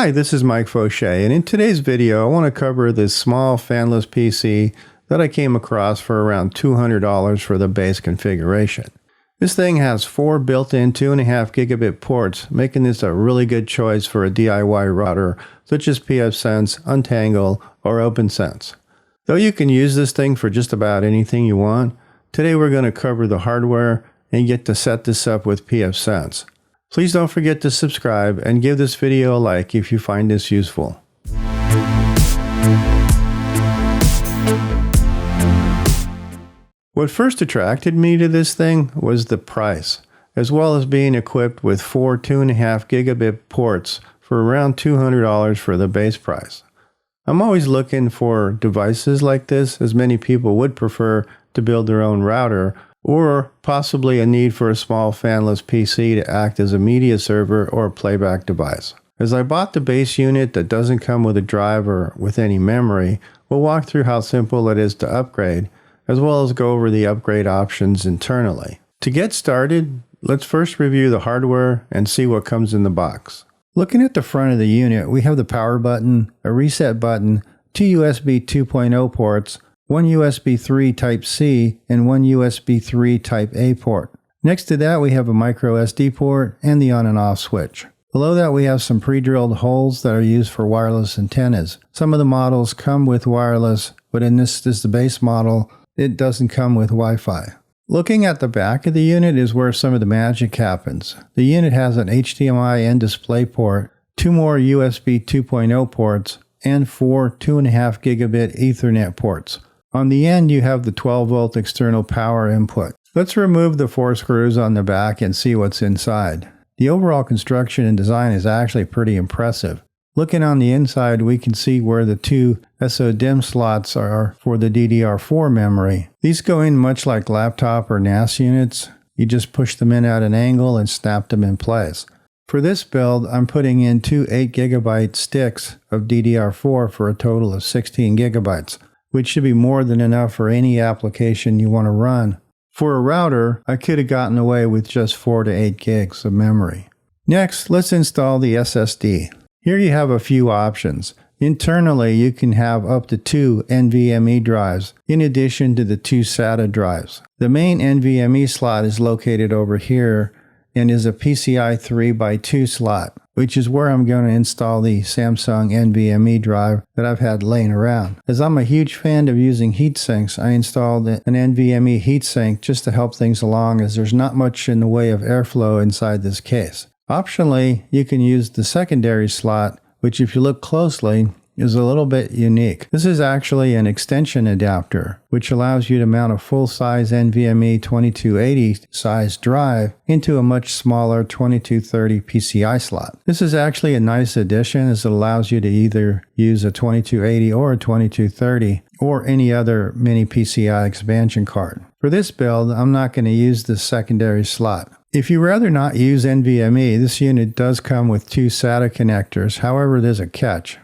Hi, this is Mike Fauché, and in today's video I want to cover this small fanless PC that I came across for around $200 for the base configuration. This thing has 4 built-in 2.5 gigabit ports, making this a really good choice for a DIY router such as pfSense, Untangle, or OpenSense. Though you can use this thing for just about anything you want, today we're going to cover the hardware and get to set this up with pfSense. Please don't forget to subscribe and give this video a like if you find this useful. What first attracted me to this thing was the price, as well as being equipped with 4 2.5 gigabit ports for around $200 for the base price. I'm always looking for devices like this, as many people would prefer to build their own router, or possibly a need for a small fanless PC to act as a media server or a playback device. As I bought the base unit that doesn't come with a drive or with any memory, we'll walk through how simple it is to upgrade, as well as go over the upgrade options internally. To get started, let's first review the hardware and see what comes in the box. Looking at the front of the unit, we have the power button, a reset button, 2 USB 2.0 ports, 1 USB 3 Type-C, and 1 USB 3 Type-A port. Next to that we have a micro SD port and the on and off switch. Below that we have some pre-drilled holes that are used for wireless antennas. Some of the models come with wireless, but in this is the base model, it doesn't come with Wi-Fi. Looking at the back of the unit is where some of the magic happens. The unit has an HDMI and display port, 2 more USB 2.0 ports, and 4 2.5 gigabit Ethernet ports. On the end you have the 12-volt external power input. Let's remove the 4 screws on the back and see what's inside. The overall construction and design is actually pretty impressive. Looking on the inside, we can see where the 2 SODIMM slots are for the DDR4 memory. These go in much like laptop or NAS units. You just push them in at an angle and snap them in place. For this build, I'm putting in 2 8GB sticks of DDR4 for a total of 16 GB, which should be more than enough for any application you want to run. For a router, I could have gotten away with just 4 to 8 gigs of memory. Next, let's install the SSD. Here you have a few options. Internally, you can have up to 2 NVMe drives, in addition to the 2 SATA drives. The main NVMe slot is located over here and is a PCI 3x2 slot, which is where I'm going to install the Samsung NVMe drive that I've had laying around. As I'm a huge fan of using heat sinks, I installed an NVMe heatsink just to help things along, as there's not much in the way of airflow inside this case. Optionally, you can use the secondary slot, which if you look closely is a little bit unique. This is actually an extension adapter, which allows you to mount a full-size NVMe 2280 size drive into a much smaller 2230 PCI slot. This is actually a nice addition, as it allows you to either use a 2280 or a 2230 or any other mini PCI expansion card. For this build, I'm not going to use this secondary slot. If you'd rather not use NVMe, this unit does come with 2 SATA connectors. However, there's a catch.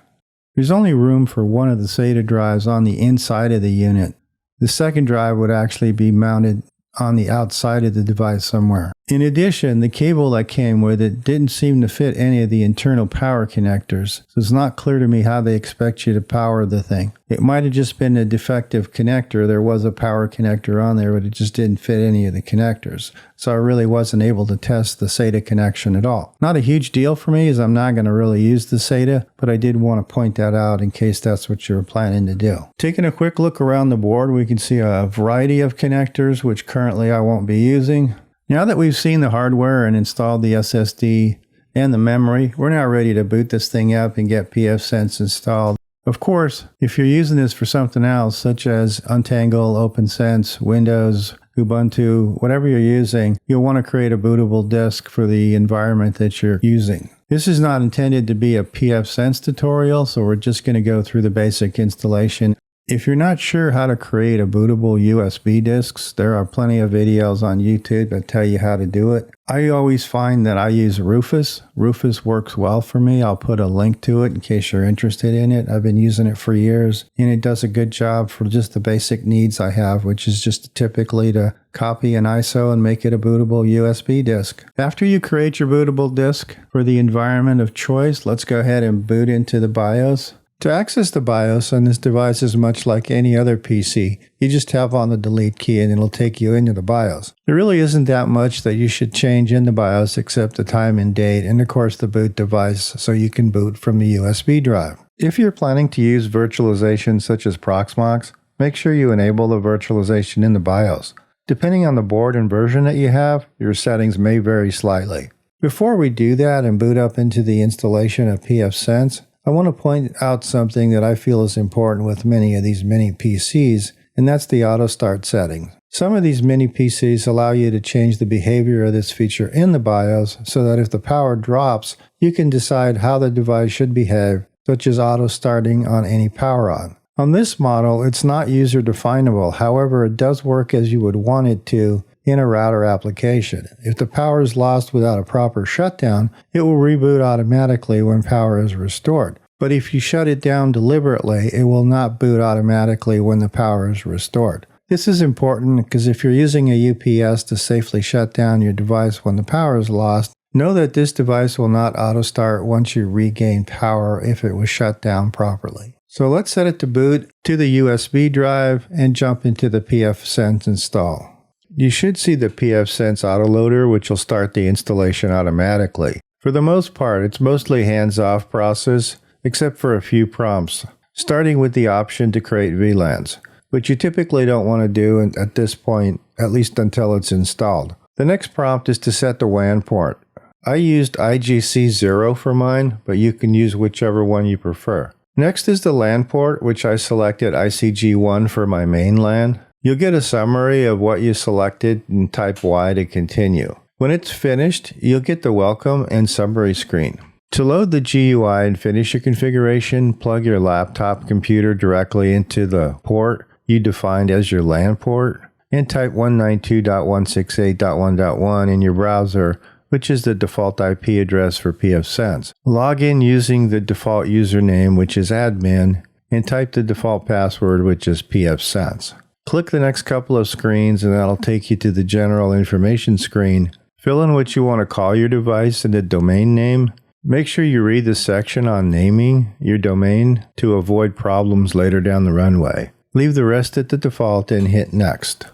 There's only room for one of the SATA drives on the inside of the unit. The second drive would actually be mounted on the outside of the device somewhere. In addition, the cable that came with it didn't seem to fit any of the internal power connectors, so it's not clear to me how they expect you to power the thing. It might have just been a defective connector. There was a power connector on there, but it just didn't fit any of the connectors. So I really wasn't able to test the SATA connection at all. Not a huge deal for me, as I'm not going to really use the SATA, but I did want to point that out in case that's what you were planning to do. Taking a quick look around the board, we can see a variety of connectors, which currently I won't be using. Now that we've seen the hardware and installed the SSD and the memory, we're now ready to boot this thing up and get pfSense installed. Of course, if you're using this for something else, such as Untangle, OpenSense, Windows, Ubuntu, whatever you're using, you'll want to create a bootable disk for the environment that you're using. This is not intended to be a pfSense tutorial, so we're just going to go through the basic installation. If you're not sure how to create a bootable USB disks, there are plenty of videos on YouTube that tell you how to do it. I always find that I use Rufus. Rufus works well for me. I'll put a link to it in case you're interested in it. I've been using it for years, and it does a good job for just the basic needs I have, which is just typically to copy an ISO and make it a bootable USB disk. After you create your bootable disk for the environment of choice, let's go ahead and boot into the BIOS. To access the BIOS on this device is much like any other PC. You just tap on the delete key and it'll take you into the BIOS. There really isn't that much that you should change in the BIOS except the time and date and of course the boot device so you can boot from the USB drive. If you're planning to use virtualization such as Promox, make sure you enable the virtualization in the BIOS. Depending on the board and version that you have, your settings may vary slightly. Before we do that and boot up into the installation of pfSense, I want to point out something that I feel is important with many of these mini PCs, and that's the auto start settings. Some of these mini PCs allow you to change the behavior of this feature in the BIOS so that if the power drops, you can decide how the device should behave, such as auto starting on any power on. On this model, it's not user definable, however it does work as you would want it to in a router application. If the power is lost without a proper shutdown, it will reboot automatically when power is restored. But if you shut it down deliberately, it will not boot automatically when the power is restored. This is important because if you're using a UPS to safely shut down your device when the power is lost, know that this device will not auto start once you regain power if it was shut down properly. So let's set it to boot to the USB drive and jump into the pfSense install. You should see the pfSense autoloader, which will start the installation automatically. For the most part, it's mostly hands-off process, except for a few prompts, starting with the option to create VLANs, which you typically don't want to do at this point, at least until it's installed. The next prompt is to set the WAN port. I used IGC0 for mine, but you can use whichever one you prefer. Next is the LAN port, which I selected ICG1 for my main LAN. You'll get a summary of what you selected and type Y to continue. When it's finished, you'll get the welcome and summary screen. To load the GUI and finish your configuration, plug your laptop computer directly into the port you defined as your LAN port and type 192.168.1.1 in your browser, which is the default IP address for pfSense. Log in using the default username, which is admin, and type the default password, which is pfSense. Click the next couple of screens and that'll take you to the general information screen. Fill in what you want to call your device and the domain name. Make sure you read the section on naming your domain to avoid problems later down the runway. Leave the rest at the default and hit next.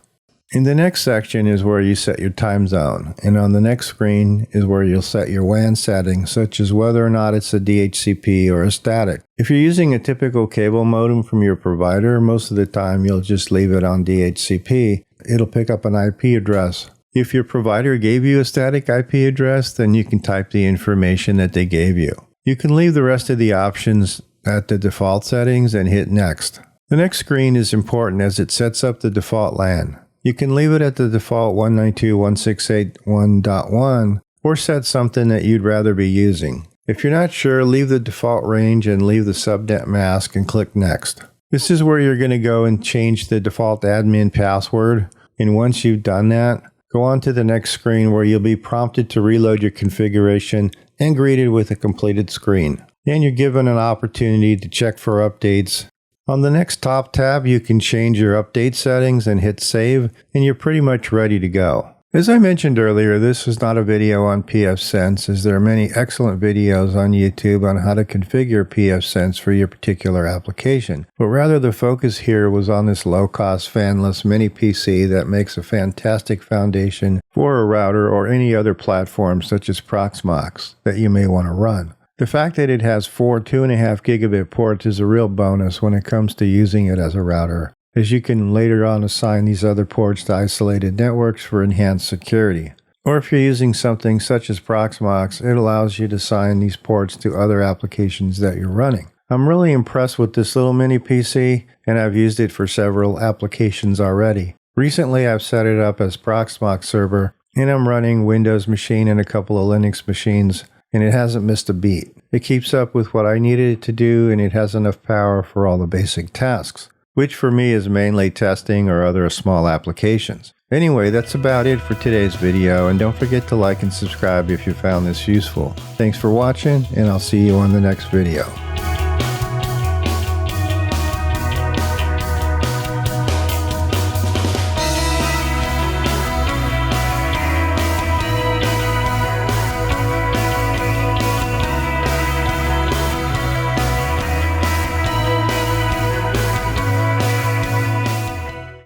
In the next section is where you set your time zone, and on the next screen is where you'll set your WAN settings, such as whether or not it's a DHCP or a static. If you're using a typical cable modem from your provider, most of the time you'll just leave it on DHCP. It'll pick up an IP address. If your provider gave you a static IP address, then you can type the information that they gave you. You can leave the rest of the options at the default settings and hit next. The next screen is important as it sets up the default LAN. You can leave it at the default 192.168.1.1 or set something that you'd rather be using. If you're not sure, leave the default range and leave the subnet mask and click next. This is where you're going to go and change the default admin password, and once you've done that, go on to the next screen where you'll be prompted to reload your configuration and greeted with a completed screen. Then you're given an opportunity to check for updates. On the next top tab, you can change your update settings and hit save, and you're pretty much ready to go. As I mentioned earlier, this is not a video on pfSense, as there are many excellent videos on YouTube on how to configure pfSense for your particular application. But rather the focus here was on this low-cost fanless mini PC that makes a fantastic foundation for a router or any other platform such as Promox that you may want to run. The fact that it has 4 2.5 gigabit ports is a real bonus when it comes to using it as a router, as you can later on assign these other ports to isolated networks for enhanced security. Or if you're using something such as Promox, it allows you to assign these ports to other applications that you're running. I'm really impressed with this little mini PC, and I've used it for several applications already. Recently, I've set it up as Promox server, and I'm running Windows machine and a couple of Linux machines, and it hasn't missed a beat. It keeps up with what I needed it to do, and it has enough power for all the basic tasks. which for me is mainly testing or other small applications. Anyway, that's about it for today's video, and don't forget to like and subscribe if you found this useful. Thanks for watching, and I'll see you on the next video.